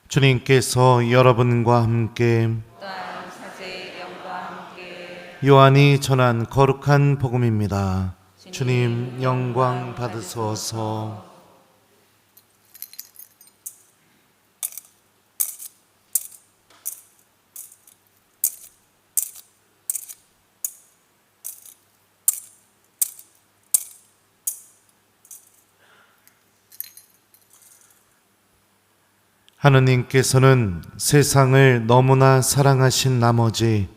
주님께서 여러분과 함께 또한 사제의 영과 함께 요한이 전한 거룩한 복음입니다. 주님 영광 받으소서. 하느님께서는 세상을 너무나 사랑하신 나머지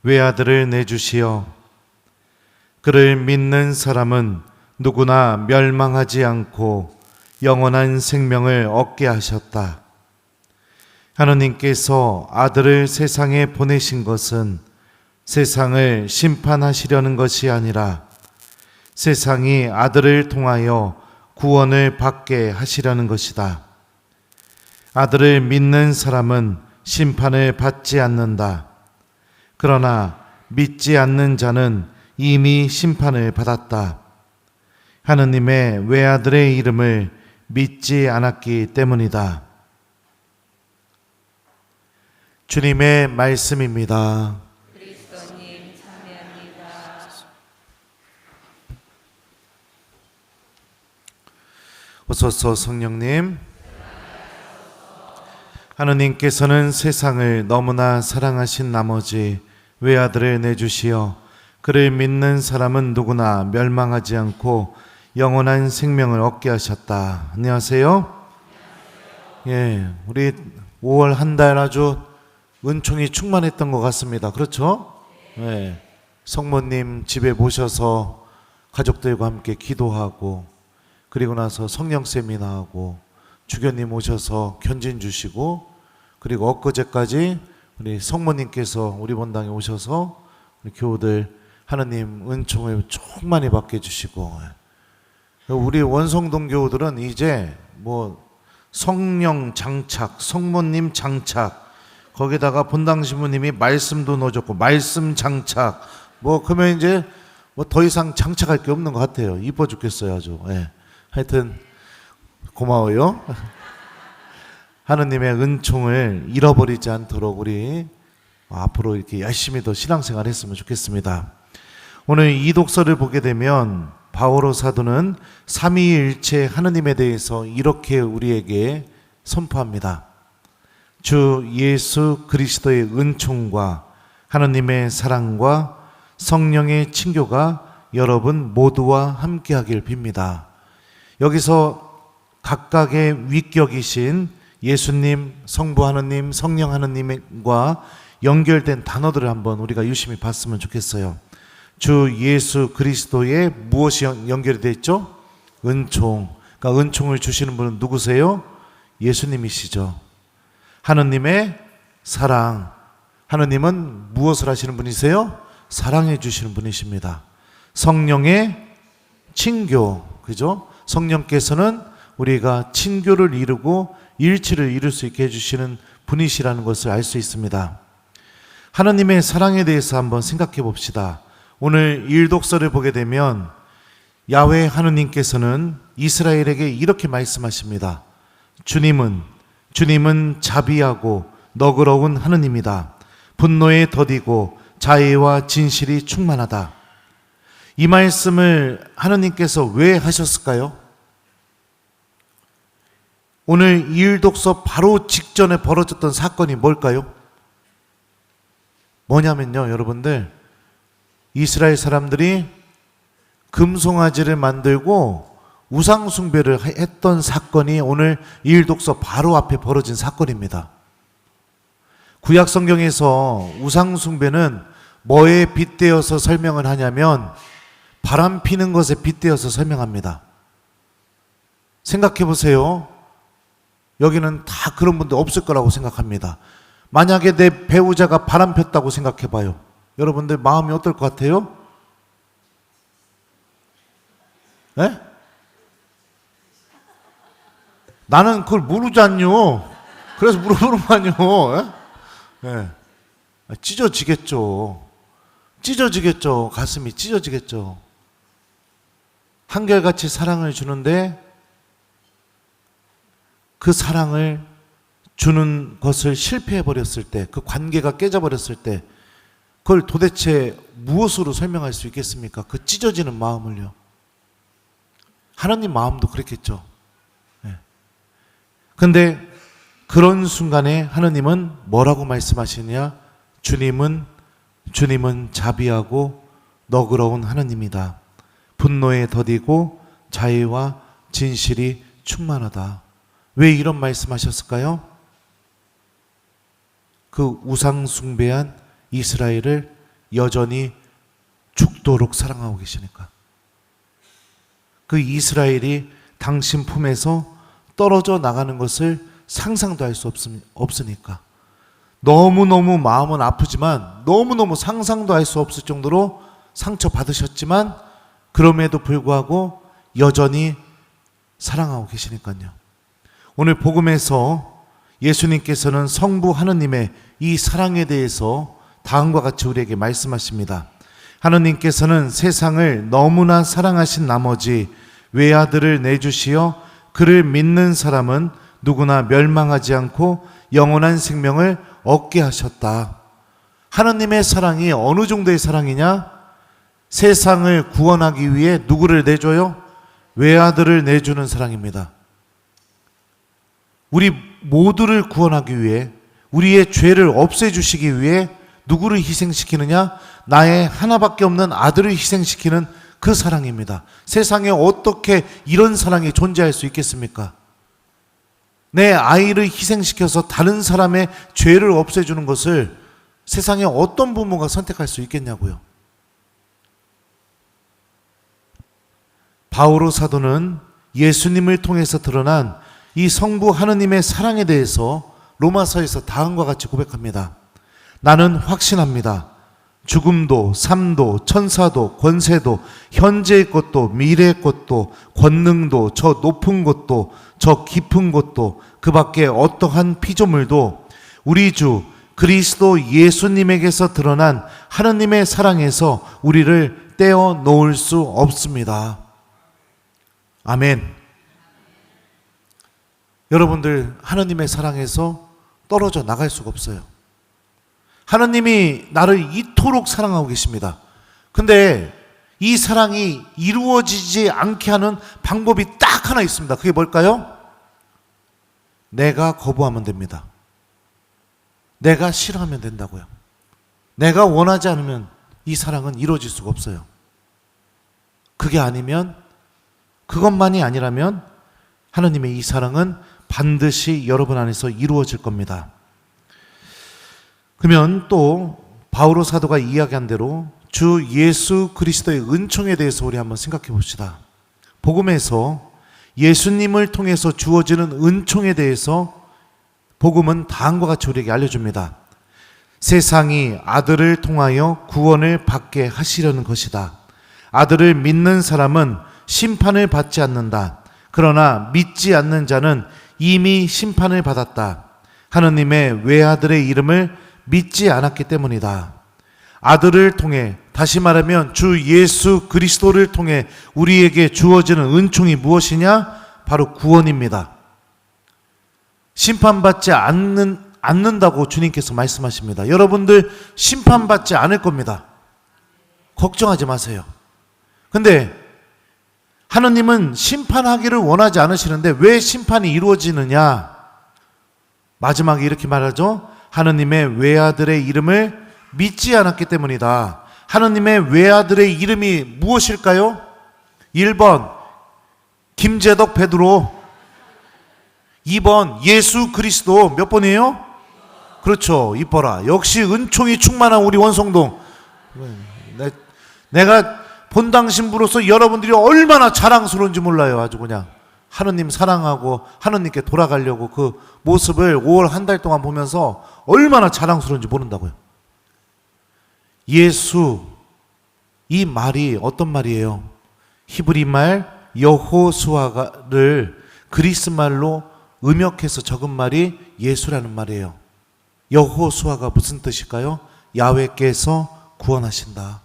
외아들을 내주시어 그를 믿는 사람은 누구나 멸망하지 않고 영원한 생명을 얻게 하셨다. 하느님께서 아들을 세상에 보내신 것은 세상을 심판하시려는 것이 아니라 세상이 아들을 통하여 구원을 받게 하시려는 것이다. 아들을 믿는 사람은 심판을 받지 않는다. 그러나 믿지 않는 자는 이미 심판을 받았다. 하느님의 외아들의 이름을 믿지 않았기 때문이다. 주님의 말씀입니다. 그리스도님 참여합니다. 오소서 성령님. 하느님께서는 세상을 너무나 사랑하신 나머지 외아들을 내주시어 그를 믿는 사람은 누구나 멸망하지 않고 영원한 생명을 얻게 하셨다. 안녕하세요. 예, 우리 5월 한 달 아주 은총이 충만했던 것 같습니다. 그렇죠? 예, 성모님 집에 모셔서 가족들과 함께 기도하고 그리고 나서 성령 세미나하고 주교님 오셔서 견진 주시고 그리고 엊그제까지 우리 성모님께서 우리 본당에 오셔서 우리 교우들 하느님 은총을 충만히 받게 해주시고 우리 원성동 교우들은 이제 뭐 성령 장착, 성모님 장착 거기다가 본당 신부님이 말씀도 넣어줬고 말씀 장착 뭐 그러면 이제 뭐 더 이상 장착할 게 없는 것 같아요. 이뻐 죽겠어요 아주. 예. 하여튼 고마워요. 하느님의 은총을 잃어버리지 않도록 우리 앞으로 이렇게 열심히 더 신앙생활 했으면 좋겠습니다. 오늘 이 독서를 보게 되면 바오로 사도는 삼위일체 하느님에 대해서 이렇게 우리에게 선포합니다. 주 예수 그리스도의 은총과 하느님의 사랑과 성령의 친교가 여러분 모두와 함께하길 빕니다. 여기서 각각의 위격이신 예수님, 성부 하느님, 성령 하느님과 연결된 단어들을 한번 우리가 유심히 봤으면 좋겠어요. 주 예수 그리스도의 무엇이 연결이 되어 있죠? 은총. 그러니까 은총을 주시는 분은 누구세요? 예수님이시죠. 하느님의 사랑. 하느님은 무엇을 하시는 분이세요? 사랑해 주시는 분이십니다. 성령의 친교. 그죠? 성령께서는 우리가 친교를 이루고 일치를 이룰 수 있게 해주시는 분이시라는 것을 알 수 있습니다. 하나님의 사랑에 대해서 한번 생각해 봅시다. 오늘 일독서를 보게 되면 야훼 하느님께서는 이스라엘에게 이렇게 말씀하십니다. 주님은 자비하고 너그러운 하느님이다. 분노에 더디고 자애와 진실이 충만하다. 이 말씀을 하느님께서 왜 하셨을까요? 오늘 이 일독서 바로 직전에 벌어졌던 사건이 뭘까요? 뭐냐면요, 여러분들, 이스라엘 사람들이 금송아지를 만들고 우상숭배를 했던 사건이 오늘 이 일독서 바로 앞에 벌어진 사건입니다. 구약 성경에서 우상숭배는 뭐에 빗대어서 설명을 하냐면 바람 피는 것에 빗대어서 설명합니다. 생각해 보세요. 여기는 다 그런 분들 없을 거라고 생각합니다. 만약에 내 배우자가 바람 폈다고 생각해 봐요. 여러분들 마음이 어떨 것 같아요? 네? 나는 그걸 모르잖요. 그래서 물어보는 거 아니요. 네. 찢어지겠죠. 가슴이 찢어지겠죠. 한결같이 사랑을 주는데 그 사랑을 주는 것을 실패해 버렸을 때, 그 관계가 깨져 버렸을 때 그걸 도대체 무엇으로 설명할 수 있겠습니까? 그 찢어지는 마음을요. 하나님 마음도 그랬겠죠. 근데 그런 순간에 하나님은 뭐라고 말씀하시냐? 주님은 자비하고 너그러운 하나님이다. 분노에 더디고 자애와 진실이 충만하다. 왜 이런 말씀하셨을까요? 그 우상 숭배한 이스라엘을 여전히 죽도록 사랑하고 계시니까. 그 이스라엘이 당신 품에서 떨어져 나가는 것을 상상도 할 수 없으니까. 너무너무 마음은 아프지만 너무너무 상상도 할 수 없을 정도로 상처받으셨지만 그럼에도 불구하고 여전히 사랑하고 계시니까요. 오늘 복음에서 예수님께서는 성부 하느님의 이 사랑에 대해서 다음과 같이 우리에게 말씀하십니다. 하느님께서는 세상을 너무나 사랑하신 나머지 외아들을 내주시어 그를 믿는 사람은 누구나 멸망하지 않고 영원한 생명을 얻게 하셨다. 하느님의 사랑이 어느 정도의 사랑이냐? 세상을 구원하기 위해 누구를 내줘요? 외아들을 내주는 사랑입니다. 우리 모두를 구원하기 위해, 우리의 죄를 없애주시기 위해 누구를 희생시키느냐? 나의 하나밖에 없는 아들을 희생시키는 그 사랑입니다. 세상에 어떻게 이런 사랑이 존재할 수 있겠습니까? 내 아이를 희생시켜서 다른 사람의 죄를 없애주는 것을 세상에 어떤 부모가 선택할 수 있겠냐고요. 바오로 사도는 예수님을 통해서 드러난 이 성부 하느님의 사랑에 대해서 로마서에서 다음과 같이 고백합니다. 나는 확신합니다. 죽음도 삶도 천사도 권세도 현재의 것도 미래의 것도 권능도 저 높은 것도 저 깊은 것도 그 밖에 어떠한 피조물도 우리 주 그리스도 예수님에게서 드러난 하느님의 사랑에서 우리를 떼어 놓을 수 없습니다. 아멘. 여러분들 하느님의 사랑에서 떨어져 나갈 수가 없어요. 하느님이 나를 이토록 사랑하고 계십니다. 근데 이 사랑이 이루어지지 않게 하는 방법이 딱 하나 있습니다. 그게 뭘까요? 내가 거부하면 됩니다. 내가 싫어하면 된다고요. 내가 원하지 않으면 이 사랑은 이루어질 수가 없어요. 그게 아니면, 그것만이 아니라면 하느님의 이 사랑은 반드시 여러분 안에서 이루어질 겁니다. 그러면 또 바오로 사도가 이야기한 대로 주 예수 그리스도의 은총에 대해서 우리 한번 생각해 봅시다. 복음에서 예수님을 통해서 주어지는 은총에 대해서 복음은 다음과 같이 우리에게 알려줍니다. 세상이 아들을 통하여 구원을 받게 하시려는 것이다. 아들을 믿는 사람은 심판을 받지 않는다. 그러나 믿지 않는 자는 이미 심판을 받았다. 하느님의 외아들의 이름을 믿지 않았기 때문이다. 아들을 통해, 다시 말하면 주 예수 그리스도를 통해 우리에게 주어지는 은총이 무엇이냐? 바로 구원입니다. 심판받지 않는다고 주님께서 말씀하십니다. 여러분들 심판받지 않을 겁니다. 걱정하지 마세요. 근데 하느님은 심판하기를 원하지 않으시는데 왜 심판이 이루어지느냐? 마지막에 이렇게 말하죠. 하느님의 외아들의 이름을 믿지 않았기 때문이다. 하느님의 외아들의 이름이 무엇일까요? 1번 김재덕 베드로, 2번 예수 그리스도. 몇 번이에요? 그렇죠. 이뻐라. 역시 은총이 충만한 우리 원성동. 내가 본당 신부로서 여러분들이 얼마나 자랑스러운지 몰라요. 아주 그냥 하느님 사랑하고 하느님께 돌아가려고 그 모습을 5월 한 달 동안 보면서 얼마나 자랑스러운지 모른다고요. 예수, 이 말이 어떤 말이에요? 히브리 말 여호수아를 그리스 말로 음역해서 적은 말이 예수라는 말이에요. 여호수아가 무슨 뜻일까요? 야훼께서 구원하신다.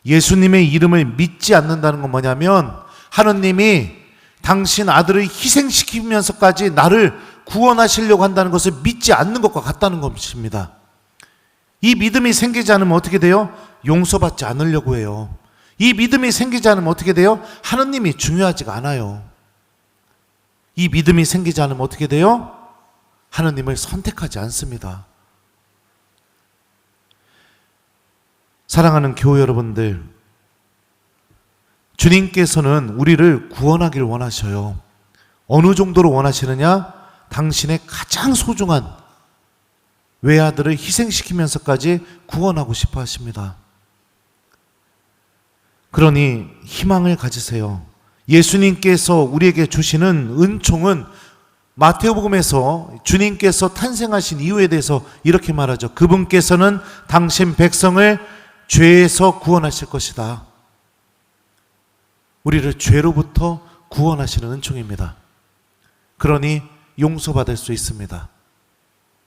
예수님의 이름을 믿지 않는다는 건 뭐냐면 하느님이 당신 아들을 희생시키면서까지 나를 구원하시려고 한다는 것을 믿지 않는 것과 같다는 것입니다. 이 믿음이 생기지 않으면 어떻게 돼요? 용서받지 않으려고 해요. 이 믿음이 생기지 않으면 어떻게 돼요? 하느님이 중요하지가 않아요. 이 믿음이 생기지 않으면 어떻게 돼요? 하느님을 선택하지 않습니다. 사랑하는 교회 여러분들, 주님께서는 우리를 구원하기를 원하셔요. 어느 정도로 원하시느냐? 당신의 가장 소중한 외아들을 희생시키면서까지 구원하고 싶어 하십니다. 그러니 희망을 가지세요. 예수님께서 우리에게 주시는 은총은 마태복음에서 주님께서 탄생하신 이유에 대해서 이렇게 말하죠. 그분께서는 당신 백성을 죄에서 구원하실 것이다. 우리를 죄로부터 구원하시는 은총입니다. 그러니 용서받을 수 있습니다.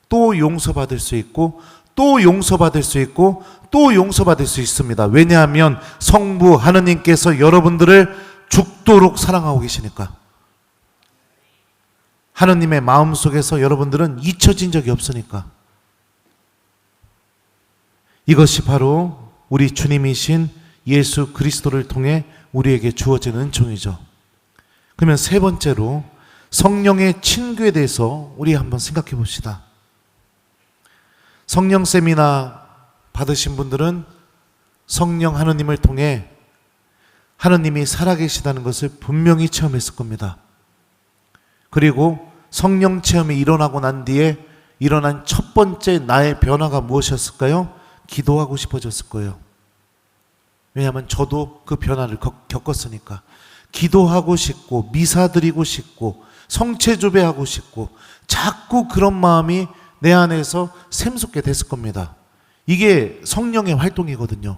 또 용서받을 수 있고 또 용서받을 수 있고 또 용서받을 수 있습니다. 왜냐하면 성부 하느님께서 여러분들을 죽도록 사랑하고 계시니까. 하느님의 마음속에서 여러분들은 잊혀진 적이 없으니까. 이것이 바로 우리 주님이신 예수 그리스도를 통해 우리에게 주어진 은총이죠. 그러면 세 번째로 성령의 친교에 대해서 우리 한번 생각해 봅시다. 성령 세미나 받으신 분들은 성령 하느님을 통해 하느님이 살아계시다는 것을 분명히 체험했을 겁니다. 그리고 성령 체험이 일어나고 난 뒤에 일어난 첫 번째 나의 변화가 무엇이었을까요? 기도하고 싶어졌을 거예요. 왜냐하면 저도 그 변화를 겪었으니까. 기도하고 싶고 미사 드리고 싶고 성체조배하고 싶고 자꾸 그런 마음이 내 안에서 샘솟게 됐을 겁니다. 이게 성령의 활동이거든요.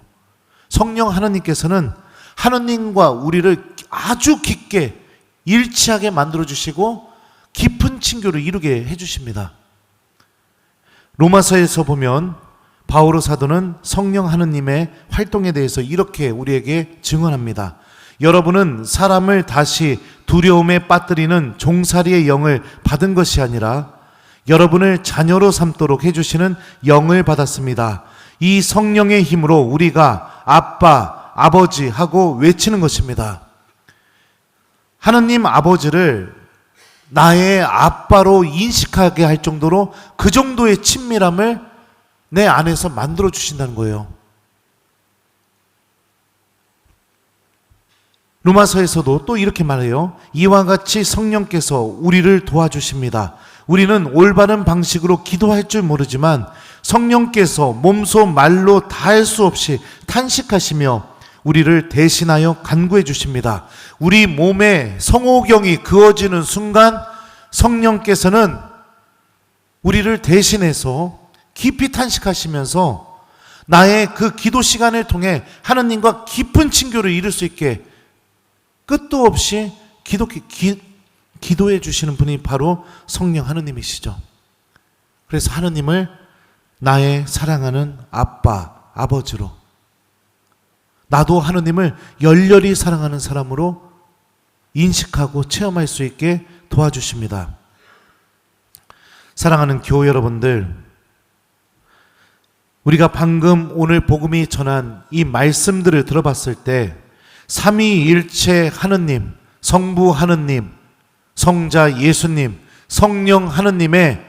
성령 하나님께서는 하나님과 우리를 아주 깊게 일치하게 만들어주시고 깊은 친교를 이루게 해주십니다. 로마서에서 보면 바오로 사도는 성령 하느님의 활동에 대해서 이렇게 우리에게 증언합니다. 여러분은 사람을 다시 두려움에 빠뜨리는 종살이의 영을 받은 것이 아니라 여러분을 자녀로 삼도록 해주시는 영을 받았습니다. 이 성령의 힘으로 우리가 아빠, 아버지 하고 외치는 것입니다. 하느님 아버지를 나의 아빠로 인식하게 할 정도로 그 정도의 친밀함을 내 안에서 만들어 주신다는 거예요. 로마서에서도 또 이렇게 말해요. 이와 같이 성령께서 우리를 도와주십니다. 우리는 올바른 방식으로 기도할 줄 모르지만 성령께서 몸소 말로 다할 수 없이 탄식하시며 우리를 대신하여 간구해 주십니다. 우리 몸에 성호경이 그어지는 순간 성령께서는 우리를 대신해서 깊이 탄식하시면서 나의 그 기도 시간을 통해 하느님과 깊은 친교를 이룰 수 있게 끝도 없이 기도해 주시는 분이 바로 성령 하느님이시죠. 그래서 하느님을 나의 사랑하는 아빠, 아버지로, 나도 하느님을 열렬히 사랑하는 사람으로 인식하고 체험할 수 있게 도와주십니다. 사랑하는 교회 여러분들, 우리가 방금 오늘 복음이 전한 이 말씀들을 들어봤을 때 삼위일체 하느님, 성부 하느님, 성자 예수님, 성령 하느님의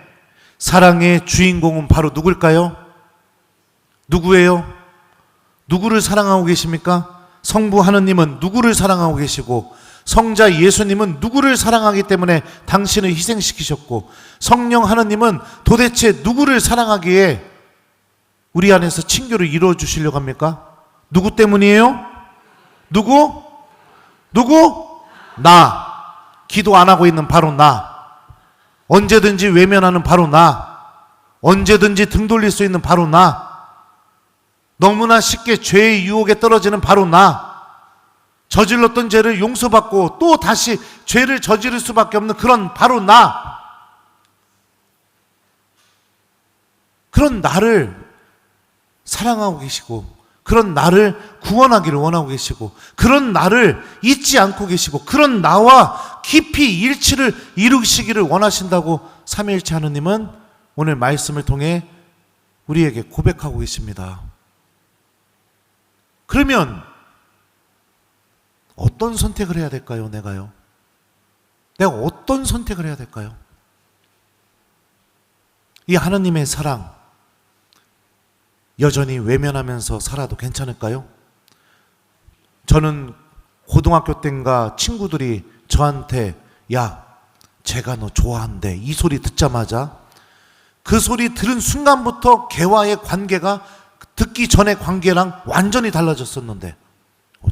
사랑의 주인공은 바로 누굴까요? 누구예요? 누구를 사랑하고 계십니까? 성부 하느님은 누구를 사랑하고 계시고 성자 예수님은 누구를 사랑하기 때문에 당신을 희생시키셨고 성령 하느님은 도대체 누구를 사랑하기에 우리 안에서 친교를 이루어 주시려고 합니까? 누구 때문이에요? 누구? 나. 기도 안 하고 있는 바로 나. 언제든지 외면하는 바로 나. 언제든지 등 돌릴 수 있는 바로 나. 너무나 쉽게 죄의 유혹에 떨어지는 바로 나. 저질렀던 죄를 용서받고 또 다시 죄를 저지를 수밖에 없는 그런 바로 나. 그런 나를 사랑하고 계시고 그런 나를 구원하기를 원하고 계시고, 그런 나를 잊지 않고 계시고, 그런 나와 깊이 일치를 이루시기를 원하신다고 삼위일체 하느님은 오늘 말씀을 통해 우리에게 고백하고 계십니다. 그러면 어떤 선택을 해야 될까요? 내가 어떤 선택을 해야 될까요? 이 하느님의 사랑 여전히 외면하면서 살아도 괜찮을까요? 저는 고등학교 때인가 친구들이 저한테 야, 제가 너 좋아한대 이 소리 듣자마자 그 소리 들은 순간부터 걔와의 관계가 듣기 전의 관계랑 완전히 달라졌었는데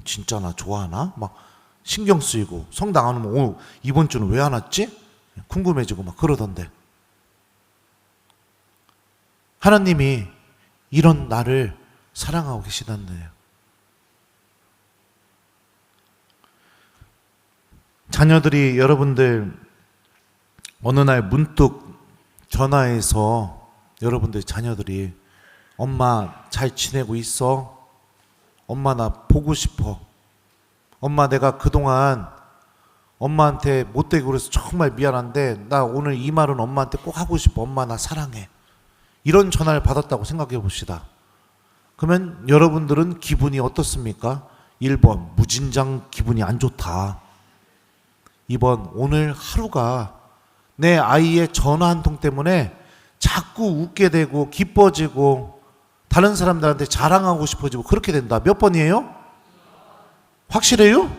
진짜 나 좋아하나? 막 신경 쓰이고 성당 안 오면 이번 주는 왜 안 왔지? 궁금해지고 막 그러던데, 하나님이 이런 나를 사랑하고 계시단데요. 자녀들이 여러분들 어느 날 문득 전화해서 여러분들 자녀들이 엄마 잘 지내고 있어? 엄마 나 보고 싶어. 엄마 내가 그동안 엄마한테 못되게 그래서 정말 미안한데 나 오늘 이 말은 엄마한테 꼭 하고 싶어. 엄마 나 사랑해. 이런 전화를 받았다고 생각해 봅시다. 그러면 여러분들은 기분이 어떻습니까? 1번 무진장 기분이 안 좋다. 2번 오늘 하루가 내 아이의 전화 한 통 때문에 자꾸 웃게 되고 기뻐지고 다른 사람들한테 자랑하고 싶어지고 그렇게 된다. 몇 번이에요? 확실해요?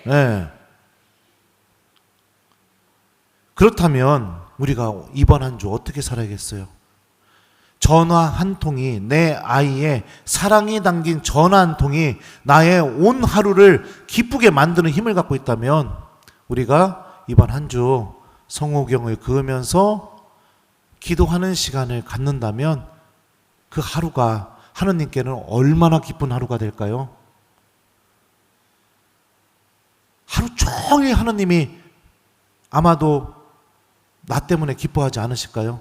네. 그렇다면 우리가 이번 한 주 어떻게 살아야겠어요? 전화 한 통이, 내 아이의 사랑이 담긴 전화 한 통이 나의 온 하루를 기쁘게 만드는 힘을 갖고 있다면 우리가 이번 한 주 성호경을 그으면서 기도하는 시간을 갖는다면 그 하루가 하느님께는 얼마나 기쁜 하루가 될까요? 하루 종일 하느님이 아마도 나 때문에 기뻐하지 않으실까요?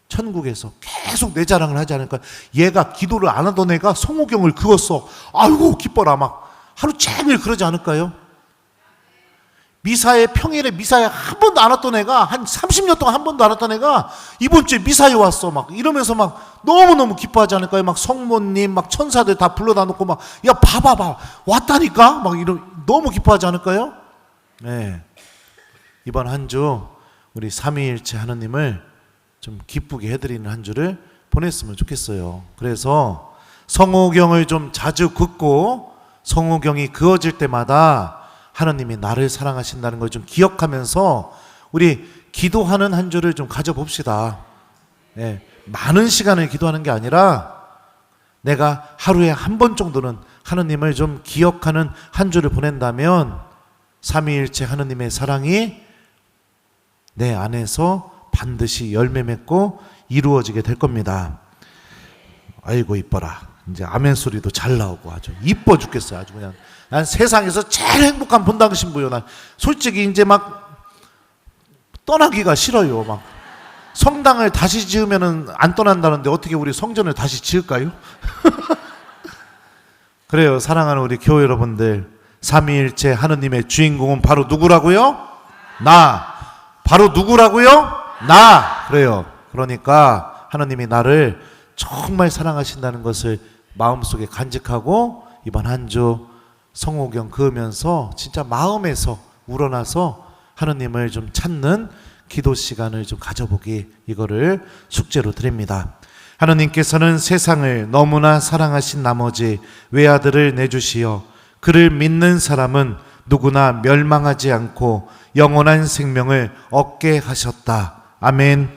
천국에서 계속 내 자랑을 하지 않을까요? 얘가 기도를 안 하던 애가 성호경을 그었어. 아이고 기뻐라 막 하루 종일 그러지 않을까요? 미사에 평일에 미사에 한 번도 안 왔던 애가 한 30년 동안 한 번도 안 왔던 애가 이번 주에 미사에 왔어 막 이러면서 막 너무너무 기뻐하지 않을까요? 막 성모님 막 천사들 다 불러다 놓고 막 야 봐봐봐 왔다니까 막 너무 기뻐하지 않을까요? 네. 이번 한 주 우리 삼위일체 하느님을 좀 기쁘게 해드리는 한 주를 보냈으면 좋겠어요. 그래서 성호경을 좀 자주 긋고 성호경이 그어질 때마다 하나님이 나를 사랑하신다는 걸 좀 기억하면서 우리 기도하는 한 주를 좀 가져봅시다. 예, 많은 시간을 기도하는 게 아니라 내가 하루에 한 번 정도는 하나님을 좀 기억하는 한 주를 보낸다면 삼위일체 하나님의 사랑이 내 안에서 반드시 열매 맺고 이루어지게 될 겁니다. 아이고 이뻐라. 이제 아멘 소리도 잘 나오고 아주 이뻐 죽겠어요. 아주 그냥 난 세상에서 제일 행복한 본당 신부요. 난 솔직히 이제 막 떠나기가 싫어요. 막 성당을 다시 지으면은 안 떠난다는데 어떻게 우리 성전을 다시 지을까요? 그래요. 사랑하는 우리 교회 여러분들, 삼위일체 하느님의 주인공은 바로 누구라고요? 나. 바로 누구라고요? 나. 그래요. 그러니까 하느님이 나를 정말 사랑하신다는 것을 마음속에 간직하고 이번 한 주 성호경 그으면서 진짜 마음에서 우러나서 하느님을 좀 찾는 기도 시간을 좀 가져보기, 이거를 숙제로 드립니다. 하느님께서는 세상을 너무나 사랑하신 나머지 외아들을 내주시어 그를 믿는 사람은 누구나 멸망하지 않고 영원한 생명을 얻게 하셨다. 아멘.